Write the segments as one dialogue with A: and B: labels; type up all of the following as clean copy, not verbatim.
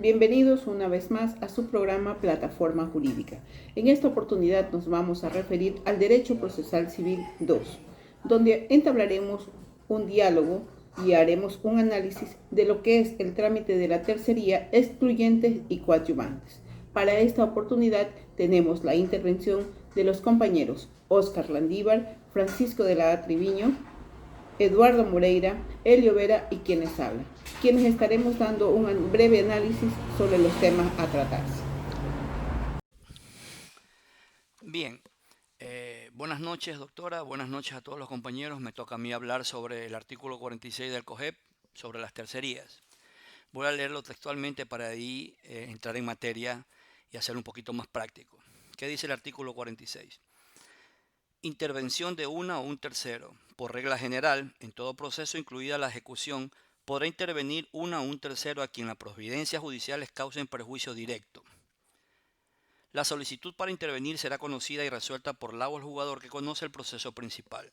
A: Bienvenidos una vez más a su programa Plataforma Jurídica. En esta oportunidad nos vamos a referir al Derecho Procesal Civil 2, donde entablaremos un diálogo y haremos un análisis de lo que es el trámite de la tercería, excluyentes y coadyuvantes. Para esta oportunidad tenemos la intervención de los compañeros Óscar Landívar, Francisco de la Triviño, Eduardo Moreira, Elio Vera y quienes hablan, quienes estaremos dando un breve análisis sobre los temas a tratarse.
B: Bien, buenas noches doctora, buenas noches a todos los compañeros. Me toca a mí hablar sobre el artículo 46 del COGEP, sobre las tercerías. Voy a leerlo textualmente para ahí entrar en materia y hacerlo un poquito más práctico. ¿Qué dice el artículo 46? Intervención de una o un tercero. Por regla general, en todo proceso, incluida la ejecución, podrá intervenir una o un tercero a quien las providencias judiciales causen perjuicio directo. La solicitud para intervenir será conocida y resuelta por la o el jugador que conoce el proceso principal.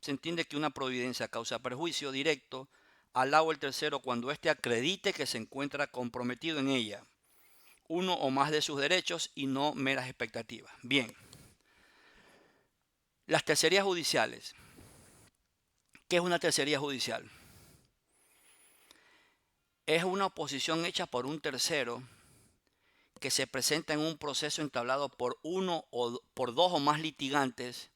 B: Se entiende que una providencia causa perjuicio directo al la o el tercero cuando éste acredite que se encuentra comprometido en ella, uno o más de sus derechos y no meras expectativas. Bien, las tercerías judiciales. ¿Qué es una tercería judicial? Es una oposición hecha por un tercero que se presenta en un proceso entablado por uno o por dos o más litigantes,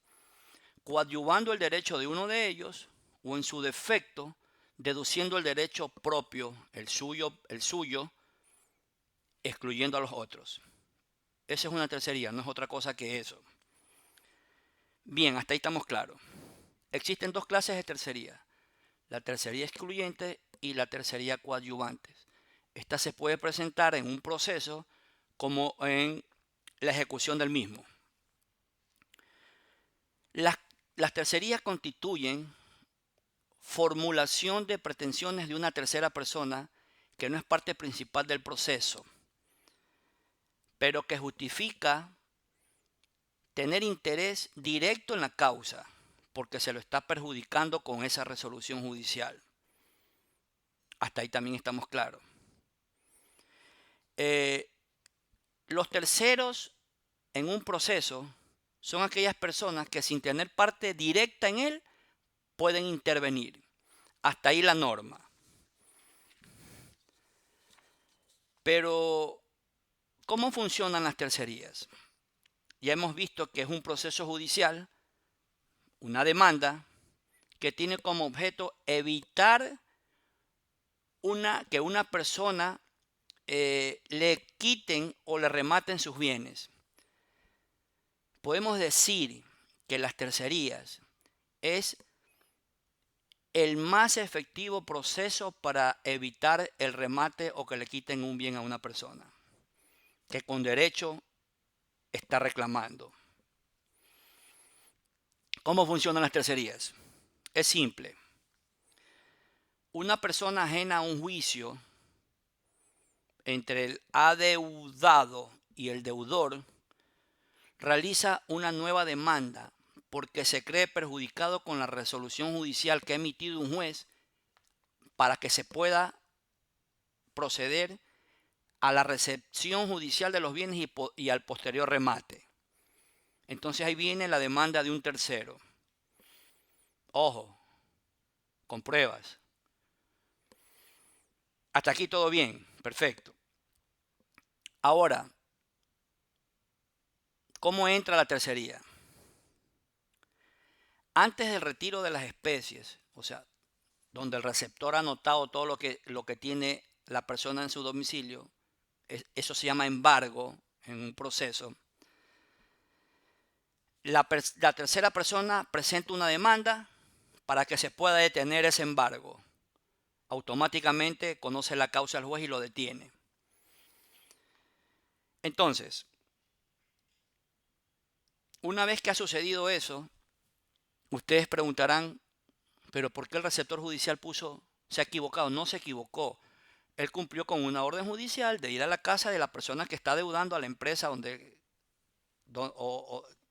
B: coadyuvando el derecho de uno de ellos o en su defecto deduciendo el derecho propio, el suyo, excluyendo a los otros. Esa es una tercería, no es otra cosa que eso. Bien, hasta ahí estamos claros. Existen dos clases de tercería, la tercería excluyente y la tercería coadyuvante. Esta se puede presentar en un proceso como en la ejecución del mismo. Las tercerías constituyen formulación de pretensiones de una tercera persona que no es parte principal del proceso, pero que justifica tener interés directo en la causa porque se lo está perjudicando con esa resolución judicial. Hasta ahí también estamos claros. Los terceros en un proceso son aquellas personas que sin tener parte directa en él pueden intervenir. Hasta ahí la norma. Pero, ¿cómo funcionan las tercerías? Ya hemos visto que es un proceso judicial, una demanda, que tiene como objeto evitar que una persona le quiten o le rematen sus bienes. Podemos decir que las tercerías es el más efectivo proceso para evitar el remate o que le quiten un bien a una persona que con derecho está reclamando. ¿Cómo funcionan las tercerías? Es simple. Una persona ajena a un juicio entre el adeudado y el deudor realiza una nueva demanda porque se cree perjudicado con la resolución judicial que ha emitido un juez para que se pueda proceder a la recepción judicial de los bienes y al posterior remate. Entonces ahí viene la demanda de un tercero. Ojo, con pruebas. Hasta aquí todo bien, perfecto. Ahora, ¿cómo entra la tercería? Antes del retiro de las especies, o sea, donde el receptor ha anotado todo lo que tiene la persona en su domicilio, eso se llama embargo en un proceso. La tercera persona presenta una demanda para que se pueda detener ese embargo. Automáticamente conoce la causa del juez y lo detiene. Entonces, una vez que ha sucedido eso, ustedes preguntarán, ¿pero por qué el receptor judicial se ha equivocado? No se equivocó. Él cumplió con una orden judicial de ir a la casa de la persona que está deudando a la empresa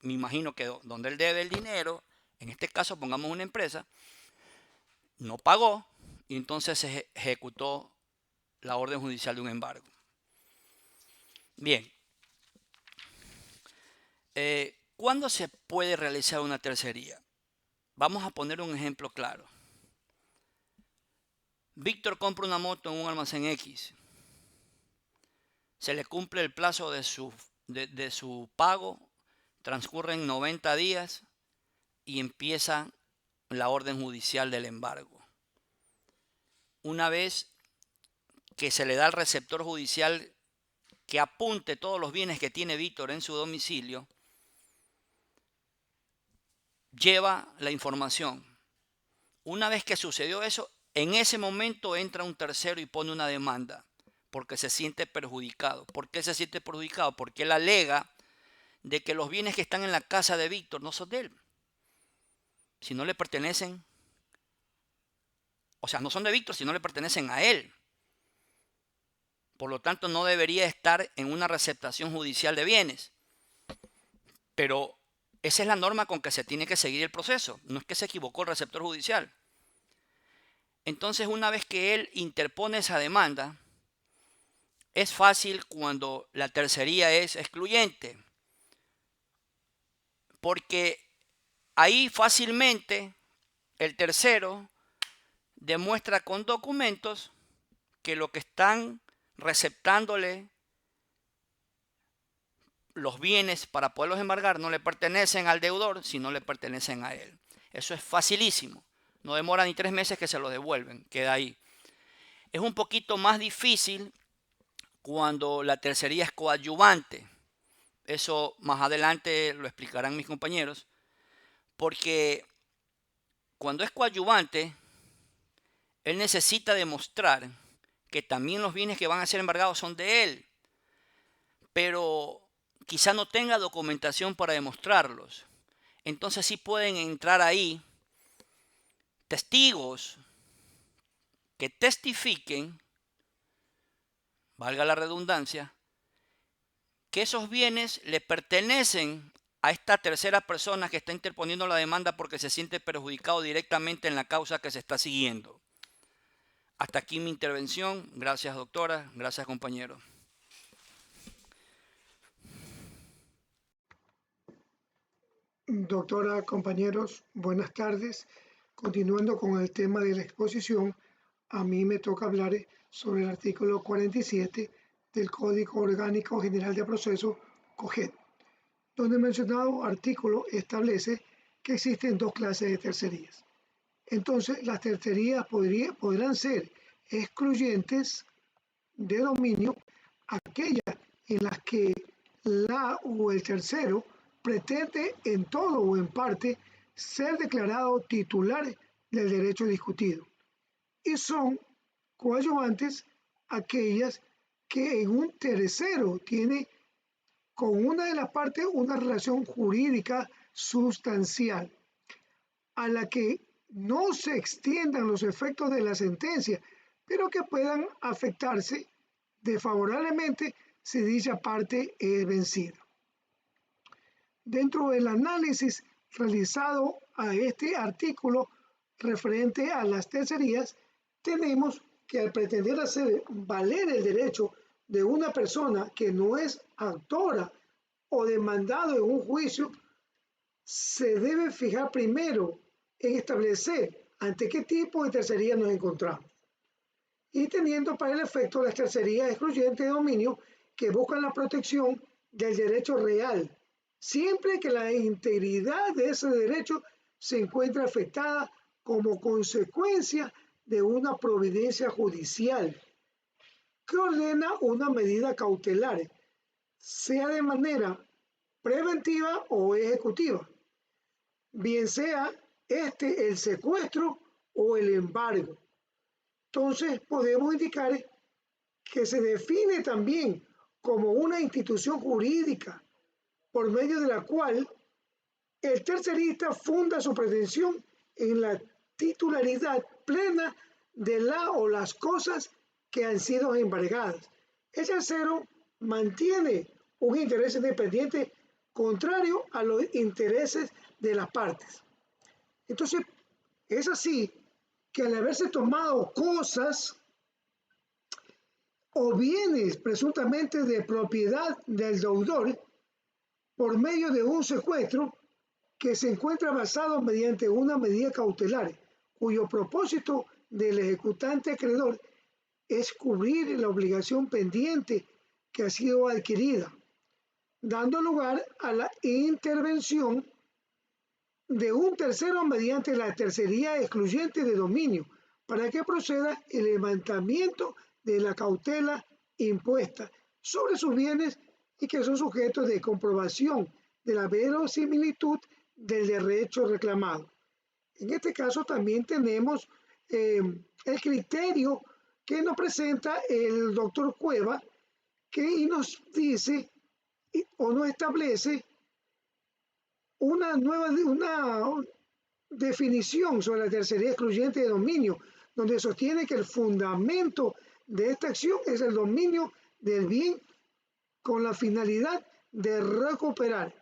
B: me imagino que donde él debe el dinero, en este caso pongamos una empresa, no pagó y entonces se ejecutó la orden judicial de un embargo. Bien, ¿cuándo se puede realizar una tercería? Vamos a poner un ejemplo claro. Víctor compra una moto en un almacén X. Se le cumple el plazo de su pago, transcurren 90 días y empieza la orden judicial del embargo. Una vez que se le da al receptor judicial que apunte todos los bienes que tiene Víctor en su domicilio, lleva la información. Una vez que sucedió eso, en ese momento entra un tercero y pone una demanda porque se siente perjudicado. ¿Por qué se siente perjudicado? Porque él alega de que los bienes que están en la casa de Víctor no son de él, si no le pertenecen, o sea, no son de Víctor, si no le pertenecen a él. Por lo tanto, no debería estar en una receptación judicial de bienes. Pero esa es la norma con que se tiene que seguir el proceso. No es que se equivocó el receptor judicial. Entonces, una vez que él interpone esa demanda, es fácil cuando la tercería es excluyente. Porque ahí fácilmente el tercero demuestra con documentos que lo que están receptándole los bienes para poderlos embargar no le pertenecen al deudor, sino le pertenecen a él. Eso es facilísimo. No demora ni 3 meses que se lo devuelven. Queda ahí. Es un poquito más difícil cuando la tercería es coadyuvante. Eso más adelante lo explicarán mis compañeros. Porque cuando es coadyuvante, él necesita demostrar que también los bienes que van a ser embargados son de él. Pero quizá no tenga documentación para demostrarlos. Entonces sí pueden entrar ahí testigos que testifiquen, valga la redundancia, que esos bienes le pertenecen a esta tercera persona que está interponiendo la demanda porque se siente perjudicado directamente en la causa que se está siguiendo. Hasta aquí mi intervención. Gracias, doctora. Gracias, compañero.
C: Doctora, compañeros, buenas tardes. Continuando con el tema de la exposición, a mí me toca hablar sobre el artículo 47 del Código Orgánico General de Proceso, COGED, donde el mencionado artículo establece que existen dos clases de tercerías. Entonces, las tercerías podrán ser excluyentes de dominio, aquellas en las que la o el tercero pretende en todo o en parte ser declarado titular del derecho discutido, y son coadyuvantes aquellas que en un tercero tiene con una de las partes una relación jurídica sustancial, a la que no se extiendan los efectos de la sentencia, pero que puedan afectarse desfavorablemente si dicha parte es vencida. Dentro del análisis realizado a este artículo referente a las tercerías, tenemos que al pretender hacer valer el derecho de una persona que no es autora o demandado en un juicio, se debe fijar primero en establecer ante qué tipo de tercería nos encontramos, y teniendo para el efecto las tercerías excluyentes de dominio que buscan la protección del derecho real, siempre que la integridad de ese derecho se encuentre afectada como consecuencia de una providencia judicial que ordena una medida cautelar, sea de manera preventiva o ejecutiva, bien sea el secuestro o el embargo. Entonces podemos indicar que se define también como una institución jurídica por medio de la cual el tercerista funda su pretensión en la titularidad plena de la o las cosas que han sido embargadas. El tercero mantiene un interés independiente contrario a los intereses de las partes. Entonces, es así que al haberse tomado cosas o bienes presuntamente de propiedad del deudor por medio de un secuestro que se encuentra basado mediante una medida cautelar, cuyo propósito del ejecutante acreedor es cubrir la obligación pendiente que ha sido adquirida, dando lugar a la intervención de un tercero mediante la tercería excluyente de dominio para que proceda el levantamiento de la cautela impuesta sobre sus bienes y que son sujetos de comprobación de la verosimilitud del derecho reclamado. En este caso también tenemos el criterio que nos presenta el doctor Cueva, que nos dice o nos establece una definición sobre la tercería excluyente de dominio, donde sostiene que el fundamento de esta acción es el dominio del bien con la finalidad de recuperar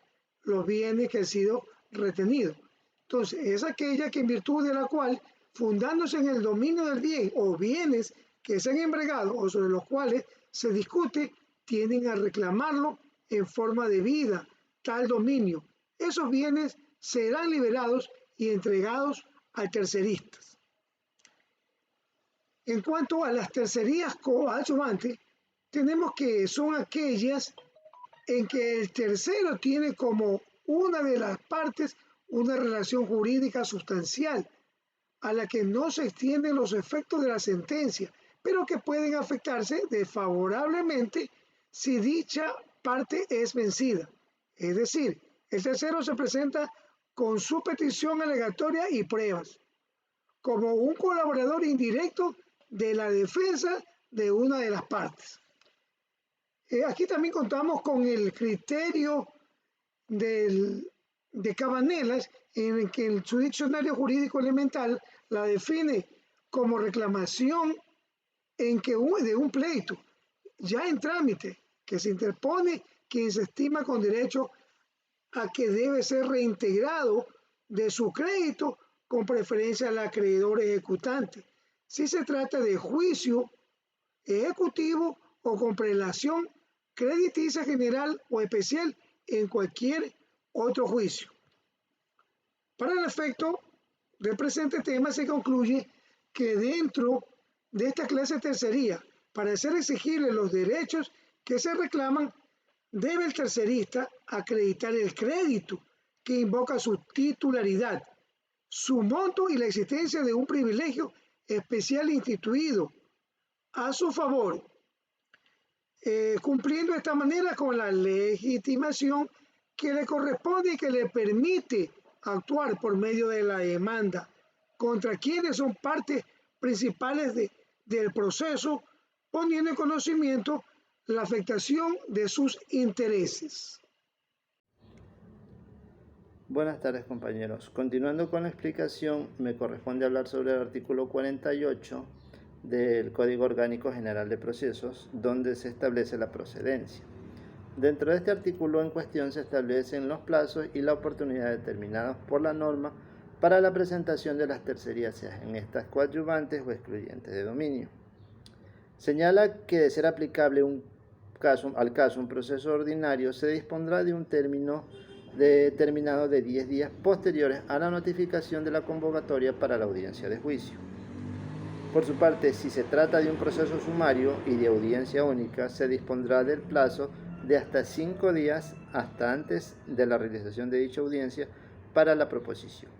C: los bienes que han sido retenidos. Entonces, es aquella que en virtud de la cual, fundándose en el dominio del bien o bienes que se han embregado o sobre los cuales se discute, tienden a reclamarlo en forma de vida, tal dominio. Esos bienes serán liberados y entregados a terceristas. En cuanto a las tercerías coadyuvantes, tenemos que son aquellas en que el tercero tiene como una de las partes una relación jurídica sustancial a la que no se extienden los efectos de la sentencia, pero que pueden afectarse desfavorablemente si dicha parte es vencida. Es decir, el tercero se presenta con su petición alegatoria y pruebas, como un colaborador indirecto de la defensa de una de las partes. Aquí también contamos con el criterio de Cabanelas, en el que en su diccionario jurídico elemental la define como reclamación en que de un pleito ya en trámite, que se interpone quien se estima con derecho a que debe ser reintegrado de su crédito con preferencia al acreedor ejecutante, si se trata de juicio ejecutivo o con prelación crediticia general o especial en cualquier otro juicio. Para el efecto del presente tema se concluye que dentro de esta clase de tercería, para ser exigibles los derechos que se reclaman, debe el tercerista acreditar el crédito que invoca su titularidad, su monto y la existencia de un privilegio especial instituido a su favor, cumpliendo de esta manera con la legitimación que le corresponde y que le permite actuar por medio de la demanda contra quienes son partes principales del proceso, poniendo en conocimiento la afectación de sus intereses.
D: Buenas tardes, compañeros. Continuando con la explicación, me corresponde hablar sobre el artículo 48 del Código Orgánico General de Procesos, donde se establece la procedencia. Dentro de este artículo en cuestión se establecen los plazos y la oportunidad determinados por la norma para la presentación de las tercerías, sean estas coadyuvantes o excluyentes de dominio. Señala que de ser aplicable al caso un proceso ordinario, se dispondrá de un término determinado de 10 días posteriores a la notificación de la convocatoria para la audiencia de juicio. Por su parte, si se trata de un proceso sumario y de audiencia única, se dispondrá del plazo de hasta 5 días hasta antes de la realización de dicha audiencia para la proposición.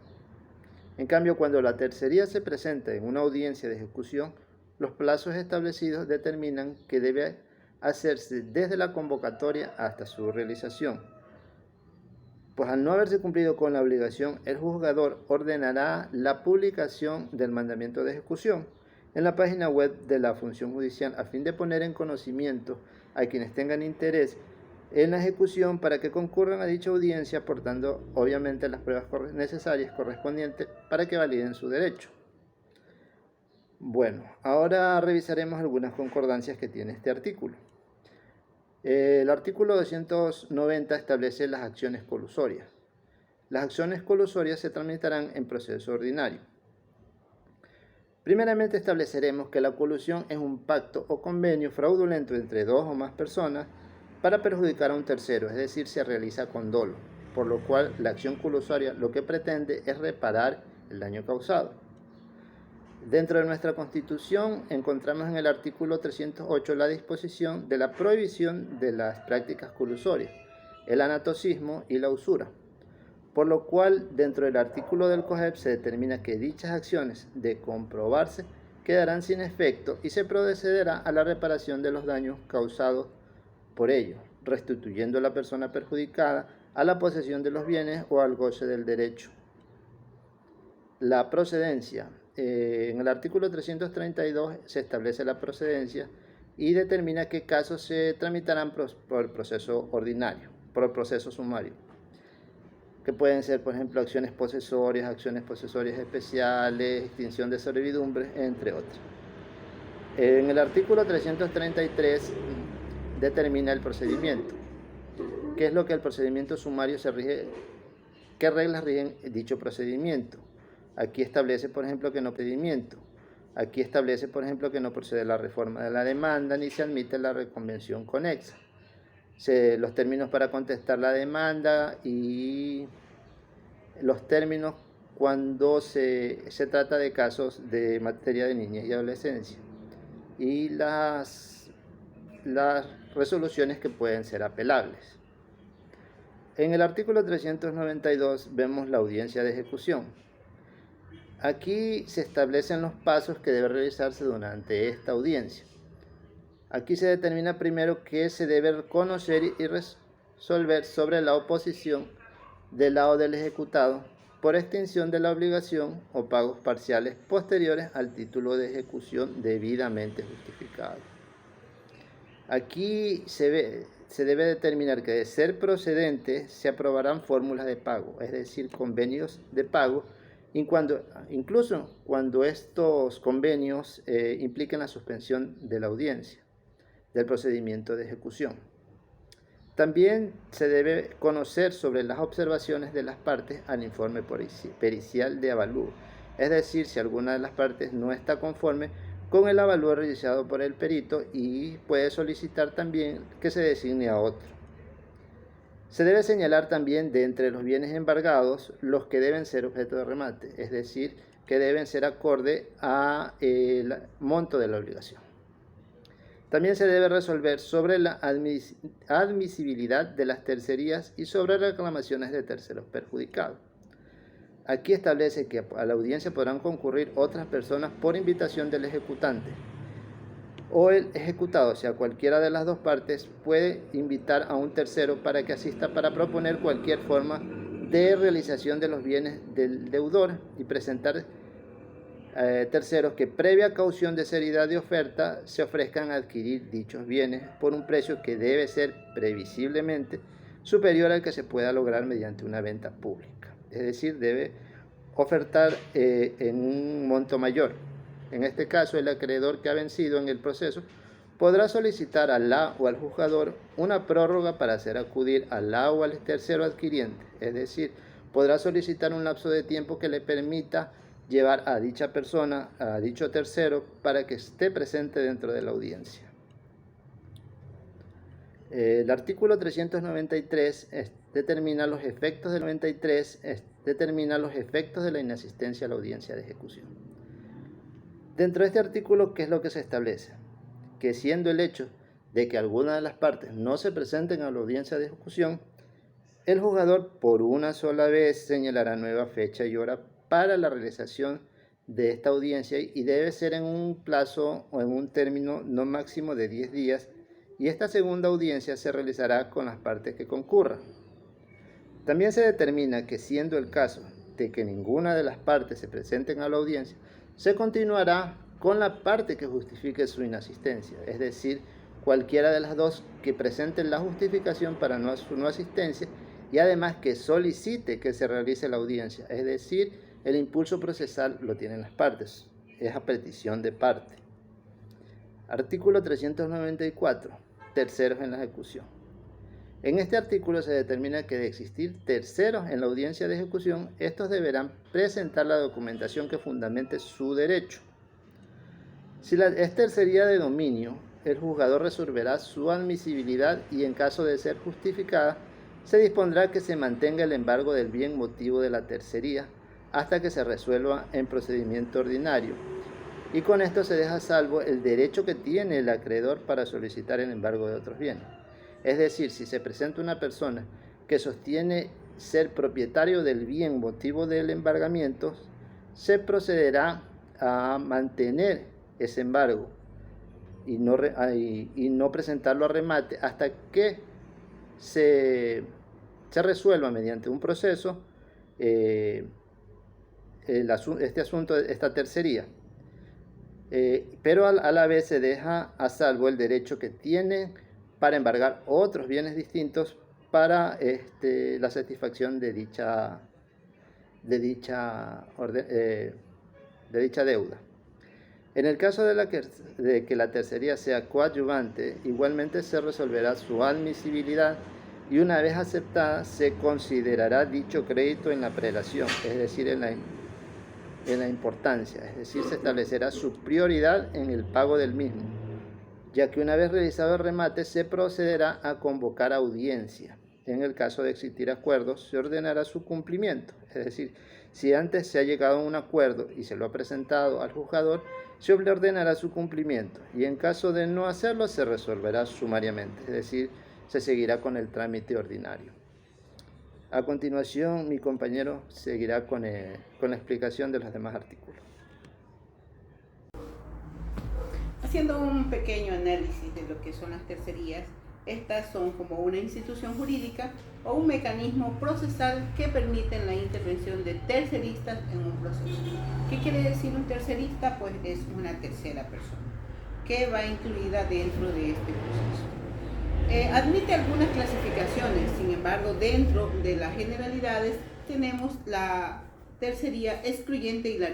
D: En cambio, cuando la tercería se presenta en una audiencia de ejecución, los plazos establecidos determinan que debe hacerse desde la convocatoria hasta su realización. Pues al no haberse cumplido con la obligación, el juzgador ordenará la publicación del mandamiento de ejecución en la página web de la función judicial a fin de poner en conocimiento a quienes tengan interés en la ejecución para que concurran a dicha audiencia, aportando obviamente las pruebas necesarias correspondientes para que validen su derecho. Bueno, ahora revisaremos algunas concordancias que tiene este artículo. El artículo 290 establece las acciones colusorias. Las acciones colusorias se tramitarán en proceso ordinario. Primeramente estableceremos que la colusión es un pacto o convenio fraudulento entre dos o más personas para perjudicar a un tercero, es decir, se realiza con dolo, por lo cual la acción colusoria lo que pretende es reparar el daño causado. Dentro de nuestra Constitución encontramos en el artículo 308 la disposición de la prohibición de las prácticas colusorias, el anatocismo y la usura, por lo cual dentro del artículo del COGEP se determina que dichas acciones, de comprobarse, quedarán sin efecto y se procederá a la reparación de los daños causados por ello, restituyendo a la persona perjudicada a la posesión de los bienes o al goce del derecho. La procedencia. En el artículo 332 se establece la procedencia y determina qué casos se tramitarán por el proceso ordinario, por el proceso sumario, que pueden ser, por ejemplo, acciones posesorias especiales, extinción de servidumbre, entre otras. En el artículo 333 determina el procedimiento. ¿Qué es lo que el procedimiento sumario se rige? ¿Qué reglas rigen dicho procedimiento? Aquí establece, por ejemplo, que no procedimiento. Aquí establece, por ejemplo, que no procede la reforma de la demanda ni se admite la reconvención conexa. Los términos para contestar la demanda y los términos cuando se trata de casos de materia de niñez y adolescencia. Y las resoluciones que pueden ser apelables. En el artículo 392 vemos la audiencia de ejecución. Aquí se establecen los pasos que deben realizarse durante esta audiencia. Aquí se determina primero que se debe conocer y resolver sobre la oposición del lado del ejecutado por extinción de la obligación o pagos parciales posteriores al título de ejecución debidamente justificado. Aquí se debe determinar que de ser procedente se aprobarán fórmulas de pago, es decir, convenios de pago, incluso cuando estos convenios impliquen la suspensión de la audiencia, del procedimiento de ejecución. También se debe conocer sobre las observaciones de las partes al informe pericial de avalúo, es decir, si alguna de las partes no está conforme con el avalúo realizado por el perito y puede solicitar también que se designe a otro. Se debe señalar también de entre los bienes embargados los que deben ser objeto de remate, es decir, que deben ser acorde a el monto de la obligación. También se debe resolver sobre la admisibilidad de las tercerías y sobre reclamaciones de terceros perjudicados. Aquí establece que a la audiencia podrán concurrir otras personas por invitación del ejecutante o el ejecutado, o sea, cualquiera de las dos partes puede invitar a un tercero para que asista para proponer cualquier forma de realización de los bienes del deudor y presentar terceros que previa caución de seriedad de oferta se ofrezcan a adquirir dichos bienes por un precio que debe ser previsiblemente superior al que se pueda lograr mediante una venta pública. Es decir, debe ofertar en un monto mayor. En este caso, el acreedor que ha vencido en el proceso podrá solicitar a la o al juzgador una prórroga para hacer acudir a la o al tercero adquiriente. Es decir, podrá solicitar un lapso de tiempo que le permita llevar a dicha persona, a dicho tercero, para que esté presente dentro de la audiencia. El artículo 393 determina los efectos del 93, determina los efectos de la inasistencia a la audiencia de ejecución. Dentro de este artículo, ¿qué es lo que se establece? Que siendo el hecho de que alguna de las partes no se presenten a la audiencia de ejecución, el juzgador por una sola vez señalará nueva fecha y hora para la realización de esta audiencia y debe ser en un plazo o en un término no máximo de 10 días y esta segunda audiencia se realizará con las partes que concurran. También se determina que siendo el caso de que ninguna de las partes se presenten a la audiencia, se continuará con la parte que justifique su inasistencia, es decir, cualquiera de las dos que presenten la justificación para su no asistencia y además que solicite que se realice la audiencia, es decir, el impulso procesal lo tienen las partes, es a petición de parte. Artículo 394. Terceros en la ejecución. En este artículo se determina que de existir terceros en la audiencia de ejecución, estos deberán presentar la documentación que fundamente su derecho. Si es tercería de dominio, el juzgador resolverá su admisibilidad y en caso de ser justificada, se dispondrá que se mantenga el embargo del bien motivo de la tercería hasta que se resuelva en procedimiento ordinario. Y con esto se deja a salvo el derecho que tiene el acreedor para solicitar el embargo de otros bienes. Es decir, si se presenta una persona que sostiene ser propietario del bien motivo del embargamiento, se procederá a mantener ese embargo y no presentarlo a remate hasta que se resuelva mediante un proceso este asunto, esta tercería. Pero a la vez se deja a salvo el derecho que tiene para embargar otros bienes distintos para la satisfacción de dicha deuda. En el caso de que la tercería sea coadyuvante, igualmente se resolverá su admisibilidad y una vez aceptada se considerará dicho crédito en la prelación, es decir, en la importancia, es decir, se establecerá su prioridad en el pago del mismo, ya que una vez realizado el remate se procederá a convocar audiencia. En el caso de existir acuerdos, se ordenará su cumplimiento, es decir, si antes se ha llegado a un acuerdo y se lo ha presentado al juzgador, se le ordenará su cumplimiento y en caso de no hacerlo se resolverá sumariamente, es decir, se seguirá con el trámite ordinario. A continuación, mi compañero seguirá con la explicación de los demás artículos.
A: Haciendo un pequeño análisis de lo que son las tercerías, estas son como una institución jurídica o un mecanismo procesal que permiten la intervención de terceristas en un proceso. ¿Qué quiere decir un tercerista? Pues es una tercera persona que va incluida dentro de este proceso. Admite algunas clasificaciones, sin embargo, dentro de las generalidades tenemos la tercería excluyente y la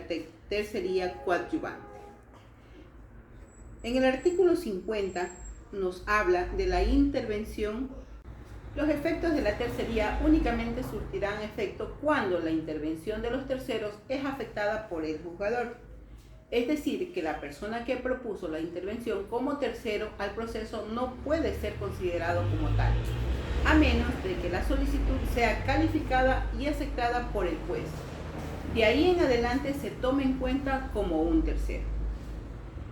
A: tercería coadyuvante. En el artículo 50 nos habla de la intervención. Los efectos de la tercería únicamente surtirán efecto cuando la intervención de los terceros es afectada por el juzgador. Es decir, que la persona que propuso la intervención como tercero al proceso no puede ser considerado como tal, a menos de que la solicitud sea calificada y aceptada por el juez. De ahí en adelante se tome en cuenta como un tercero.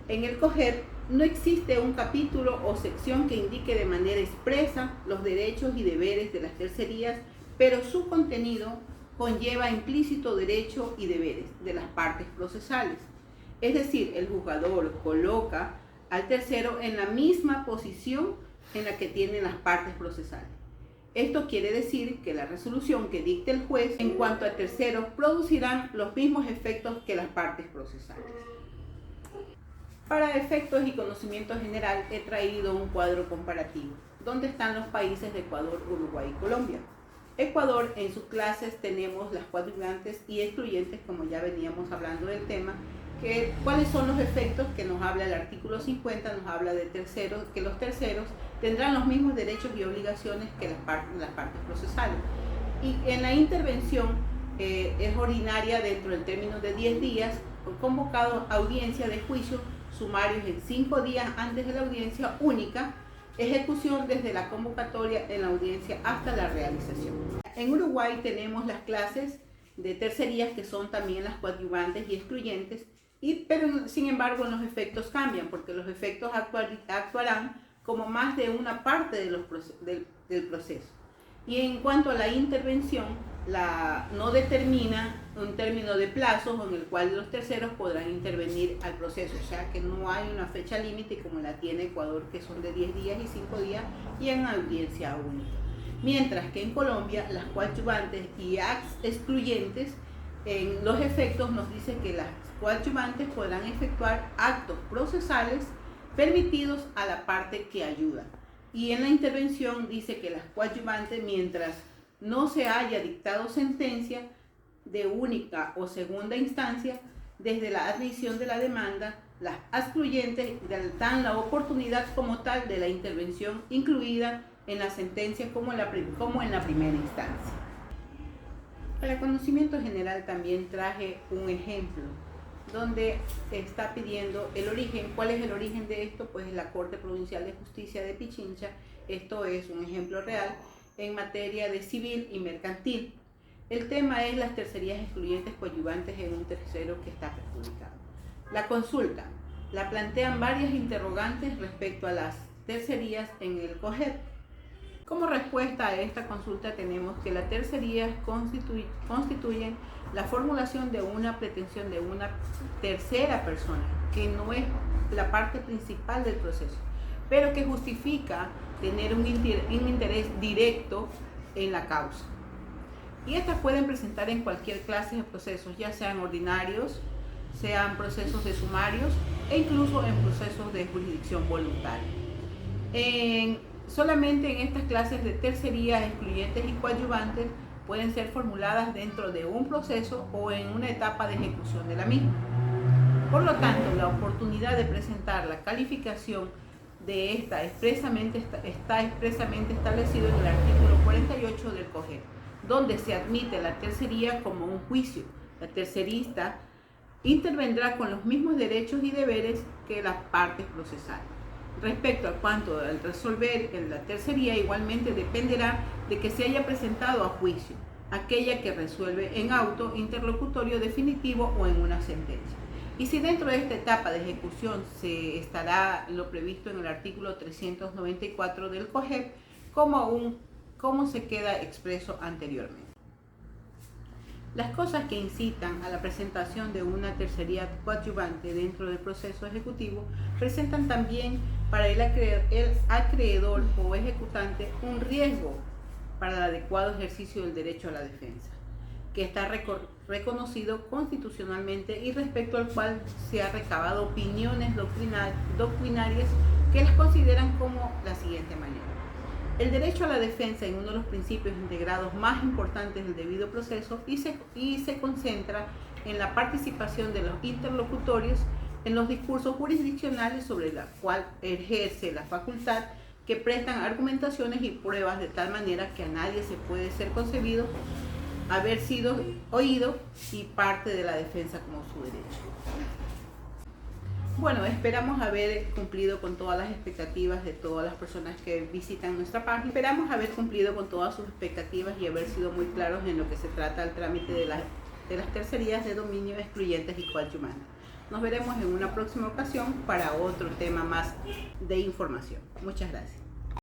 A: En el COGEP no existe un capítulo o sección que indique de manera expresa los derechos y deberes de las tercerías, pero su contenido conlleva implícito derecho y deberes de las partes procesales. Es decir, el juzgador coloca al tercero en la misma posición en la que tienen las partes procesales. Esto quiere decir que la resolución que dicte el juez en cuanto a terceros producirán los mismos efectos que las partes procesales. Para efectos y conocimiento general he traído un cuadro comparativo, donde están los países de Ecuador, Uruguay y Colombia. Ecuador, en sus clases tenemos las coadyuvantes y excluyentes, como ya veníamos hablando del tema, que cuáles son los efectos que nos habla el artículo 50, nos habla de terceros, que los terceros tendrán los mismos derechos y obligaciones que las partes procesales. Y en la intervención es ordinaria dentro del término de 10 días, convocado a audiencia de juicio sumarios en 5 días antes de la audiencia única, ejecución desde la convocatoria en la audiencia hasta la realización. En Uruguay tenemos las clases de tercerías que son también las coadyuvantes y excluyentes, pero sin embargo los efectos cambian porque los efectos actuarán como más de una parte del proceso. Y en cuanto a la intervención, no determina un término de plazos en el cual los terceros podrán intervenir al proceso, o sea que no hay una fecha límite como la tiene Ecuador, que son de 10 días y 5 días y en audiencia única. Mientras que en Colombia las coadyuvantes y excluyentes, en los efectos nos dice que las coadyuvantes podrán efectuar actos procesales permitidos a la parte que ayuda. Y en la intervención dice que las coadyuvantes, mientras no se haya dictado sentencia de única o segunda instancia, desde la admisión de la demanda, las excluyentes dan la oportunidad como tal de la intervención incluida en la sentencia como en la primera instancia. Para conocimiento general también traje un ejemplo donde está pidiendo el origen. ¿Cuál es el origen de esto? Pues la Corte Provincial de Justicia de Pichincha. Esto es un ejemplo real en materia de civil y mercantil. El tema es las tercerías excluyentes coadyuvantes en un tercero que está perjudicado. La consulta la plantean varias interrogantes respecto a las tercerías en el COGEP. Como respuesta a esta consulta tenemos que las tercerías constituyen la formulación de una pretensión de una tercera persona, que no es la parte principal del proceso, pero que justifica tener un interés directo en la causa. Y estas pueden presentar en cualquier clase de procesos, ya sean ordinarios, sean procesos de sumarios e incluso en procesos de jurisdicción voluntaria. Solamente en estas clases de tercerías excluyentes y coadyuvantes pueden ser formuladas dentro de un proceso o en una etapa de ejecución de la misma. Por lo tanto, la oportunidad de presentar la calificación de esta está expresamente establecido en el artículo 48 del COGEP, donde se admite la tercería como un juicio. La tercerista intervendrá con los mismos derechos y deberes que las partes procesales. Respecto a cuanto al resolver en la tercería, igualmente dependerá de que se haya presentado a juicio, aquella que resuelve en auto, interlocutorio definitivo o en una sentencia. Y si dentro de esta etapa de ejecución se estará lo previsto en el artículo 394 del COGEP, como se queda expreso anteriormente. Las cosas que incitan a la presentación de una tercería coadyuvante dentro del proceso ejecutivo presentan también para el acreedor o ejecutante un riesgo para el adecuado ejercicio del derecho a la defensa, que está reconocido constitucionalmente y respecto al cual se han recabado opiniones doctrinarias que las consideran como la siguiente manera. El derecho a la defensa es uno de los principios integrados más importantes del debido proceso y se concentra en la participación de los interlocutorios en los discursos jurisdiccionales sobre la cual ejerce la facultad, que prestan argumentaciones y pruebas de tal manera que a nadie se puede ser concebido haber sido oído y parte de la defensa como su derecho. Bueno, esperamos haber cumplido con todas las expectativas de todas las personas que visitan nuestra página. Esperamos haber cumplido con todas sus expectativas y haber sido muy claros en lo que se trata al trámite de las tercerías de dominio excluyentes y coadyuvantes. Nos veremos en una próxima ocasión para otro tema más de información. Muchas gracias.